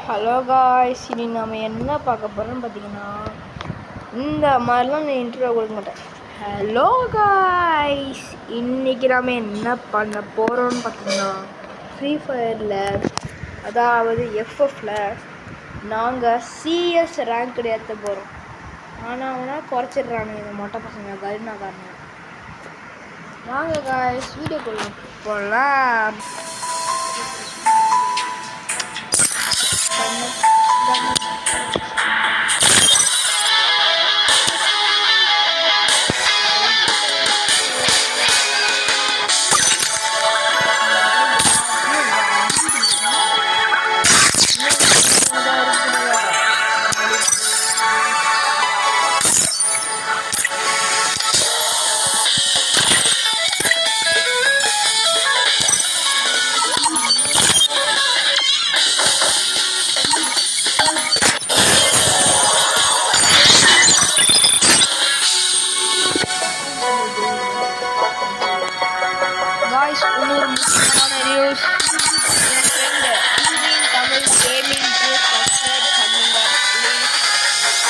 Hello guys, இனி நம்ம என்ன பார்க்க போகிறோம்னு பார்த்தீங்கன்னா, இந்த மாதிரிலாம் நான் இன்ட்ரோ கொடுக்க மாட்டேன். ஹலோ காய்ஸ், இன்றைக்கி நம்ம என்ன பண்ண போகிறோம்னு பார்த்தீங்கன்னா, ஃப்ரீ ஃபயரில் அதாவது எஃப்எஃப்பில் நாங்கள் சிஎஸ் ரேங்க் ஏற்ற போகிறோம். ஆனால் குறைச்சிட்றானுங்க இந்த மொட்டை பசங்க கருணா காரணம். வாங்க காய்ஸ், வீடியோக்குள்ள போகலாம்.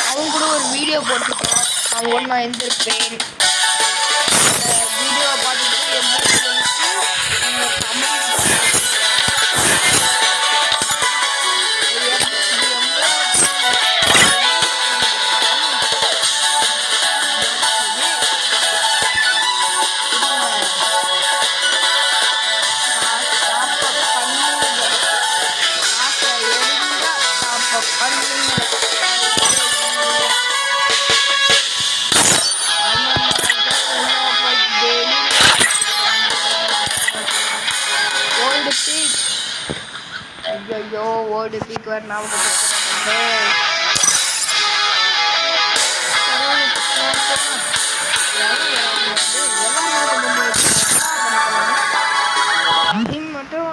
அவங்க கூட ஒரு வீடியோ போட்டுருக்கோம், அவங்க கூட நான் இருந்திருப்பேன். வீடியோ பார்த்துட்டு ஐயோ ஓடு பீக் வேறு மட்டும்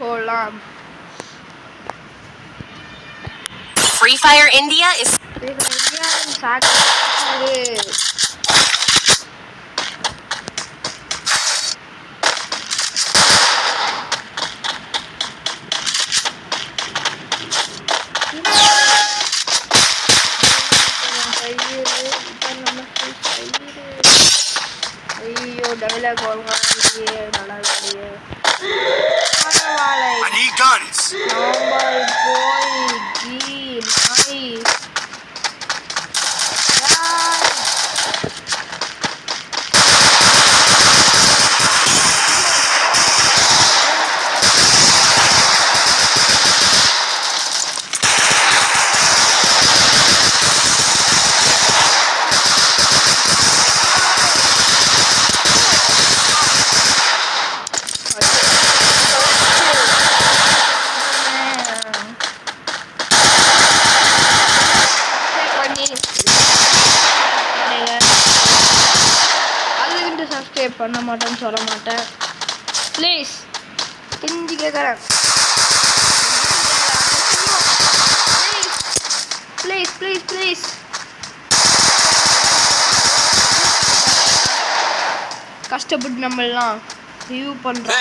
போகலாம். Free Fire India is I need guns. Subscribe பண்ண மாட்டேன்னு சொல்ல மாட்டேன், ப்ளீஸ் கெஞ்சி கேட்குறேன். ப்ளீஸ் ப்ளீஸ் ப்ளீஸ் கஷ்டப்பட்டு நம்மளாம் ரிவ்யூ பண்ணுறோம்.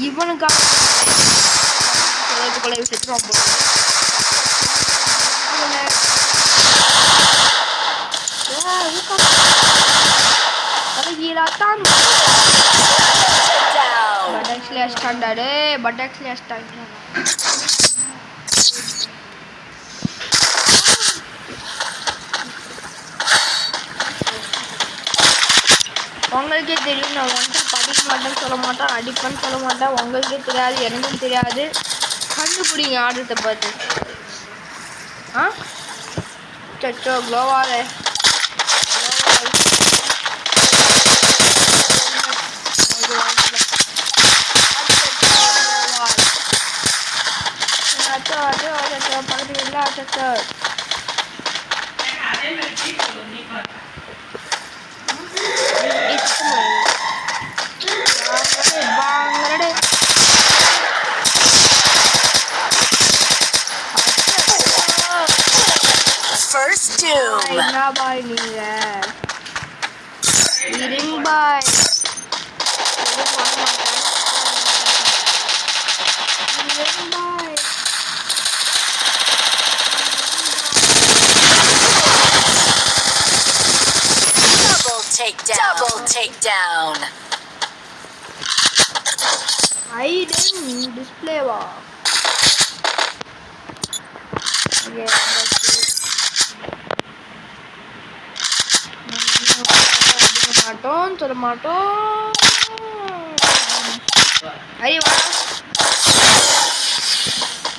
இவனுக்காக செத்துருவான் போது உங்களுக்கே தெரியும், நான் வந்து படிக்க மாட்டேன்னு சொல்ல மாட்டேன், அடிப்பேன்னு சொல்ல மாட்டேன். உங்களுக்கே தெரியாது, எனக்கும் தெரியாது. கண்டுபிடிங்க ஆடுறதை பார்த்து. சச்சோ க்ளோவாலே பக்கத்துல இல்லை. சச்சோ First Doom. என்ன பாய் நீங்க இருங்க பாய். Double takedown. Hidden display வா. Okay, மாட்டோம் சொல்ல மாட்டோம். ஐயோ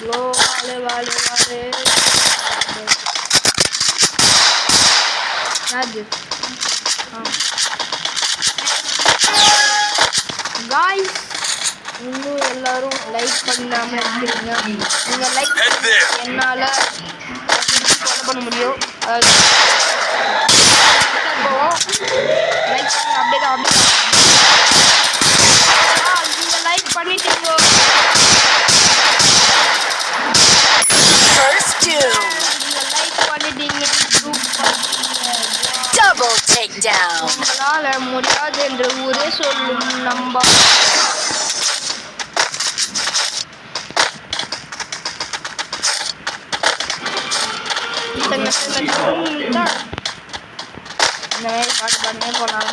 லோ வாலே ராஜு guys இன்னும் எல்லாரும் லைக் பண்ணாம இருக்கீங்க. நீங்க லைக் என்னால ஃபாலோ பண்ண முடியும். லைக் பண்ணுங்க அப்படியே நீங்க லைக் பண்ணிட்டீங்க. First two. நீங்க லைக் பண்ணிட்டீங்க. Double takedown. உங்களால முடியாது என்று ஊரே சொல்லும் நம்ப. இந்த மாதிரி பாட்டு பண்ணே போனாங்க.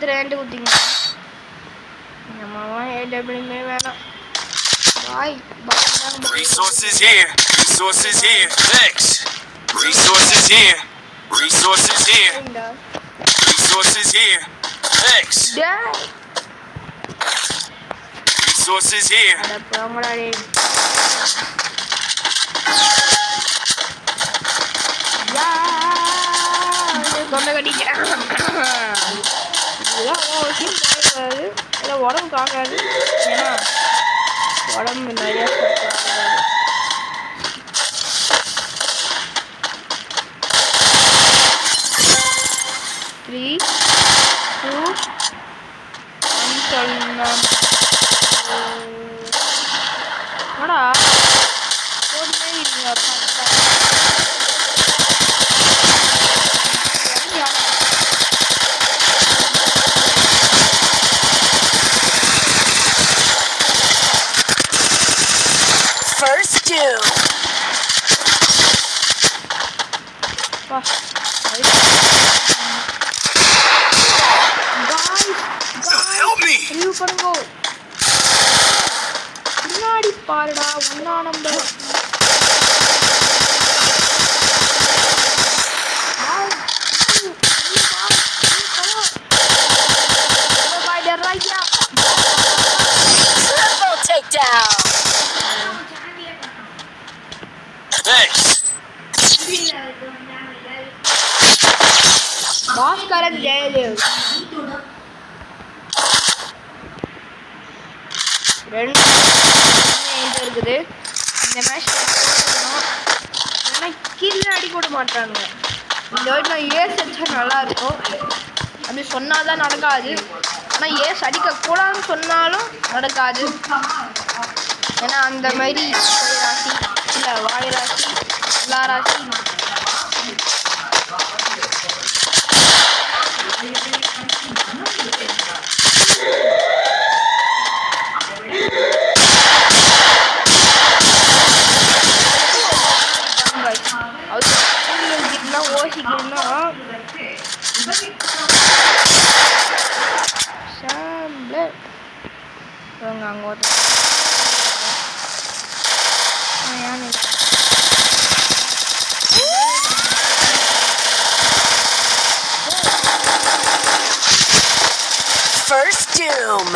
ரெண்டு குத்திங்க நம்மவா ஏடபிள்யூமே வேணாம். பாய் Resources here. Resources here. Thanks. Resources here. Resources here. Resources here. Thanks. Resources here. அட போங்கடா டேய். யா கொண்ட கடிக்க. இதெல்லாம் உடம்பு காக்காது. ஏன்னா உடம்பு நிறைய த்ரீ டூ ஒன் சொல்லணும். என்னடா போட்டுமே இல்லைங்க. First two. Help me. Review பண்ணுங்க. முன்னாடி பாருடா ஒன்னா number. Triple takedown. Thanks. Bhaskaran Jayadev ரெண்டு இருக்குது. இந்த மேட்ச் ஆனால் கீழே அடி கூட மாட்டாங்க. இந்த வாட்டி நான் ஏஸ் அடிச்சா நல்லாயிருக்கும். அப்படி சொன்னால் தான் நடக்காது. ஆனால் ஏஸ் அடிக்கக்கூடாதுன்னு சொன்னாலும் நடக்காது. ஏன்னா அந்த மாதிரி ராசி இல்லை வாய் ராசி எல்லா ராசி ஓசிக்கணும்னா அங்கே First doom.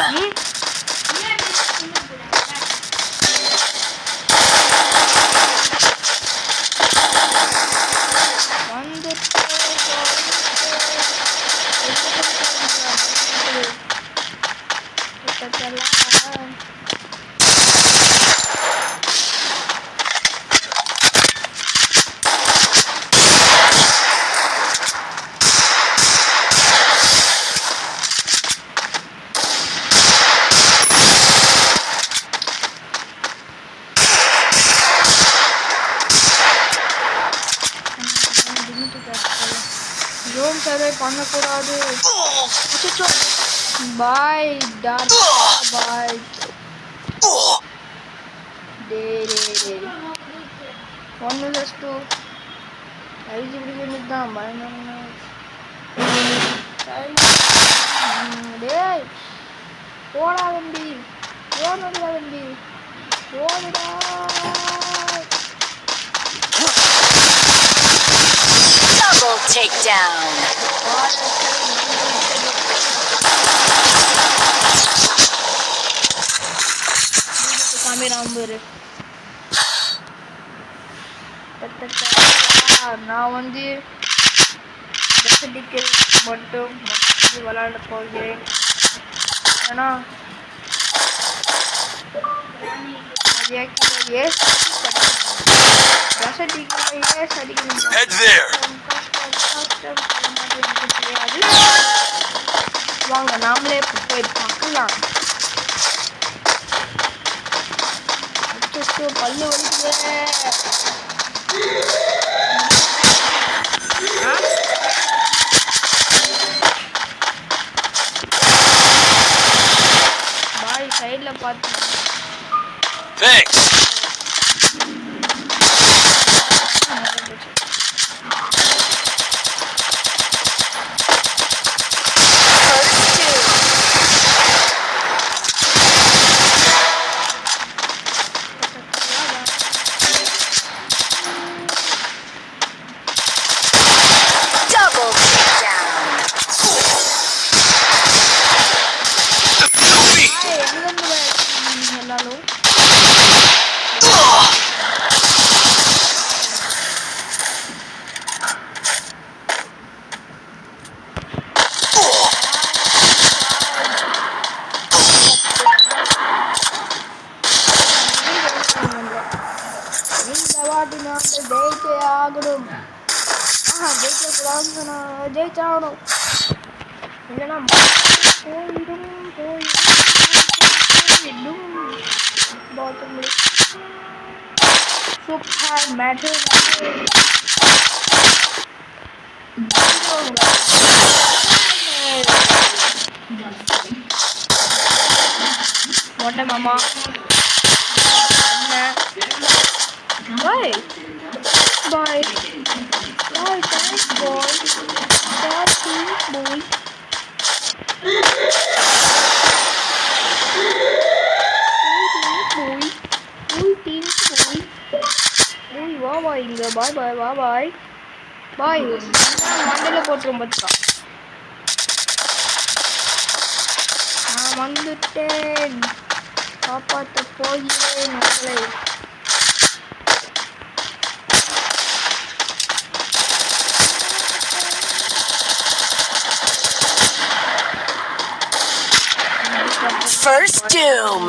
பண்ணக்கூடாது. பாய் டாட் பாய். டே 1+2 அழிச்சு பிடிக்கிறது தான் பயங்கரமான. டேய் போடா தம்பி, ஓடுடா தம்பி, ஓடுடா. Double takedown. நான் வந்து மட்டும் விளையாட போகிறேன். ஏன்னா Head there. வாங்க நாமளே போய் பார்க்கலாம். பல்லு வலிக்குது. பாய் சைடுல பார்த்து. Thanks. ஜெயிச்சாகணும். இல்லைன்னா சூப்பர் மேட்ரு. மொட்டை மாமா பாய் பாய் பாய் தேங்க்ஸ் பாய் பாய் வா பாய் இங்க பாய் பாய் வா பாய் பாய் மண்டையில போட்டுரும் பச்சா. நான் வந்துட்டேன், காப்பாற்ற போகிறேன் மக்களை. First doom.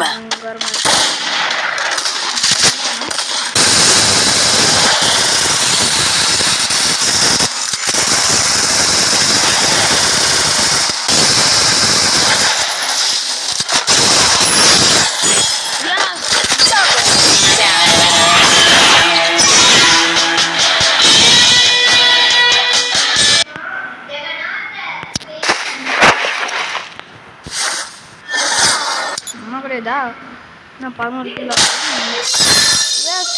நான் 11 கிலோ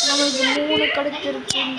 நம்மளுக்கு 3 கிடைச்சிருக்குன்னு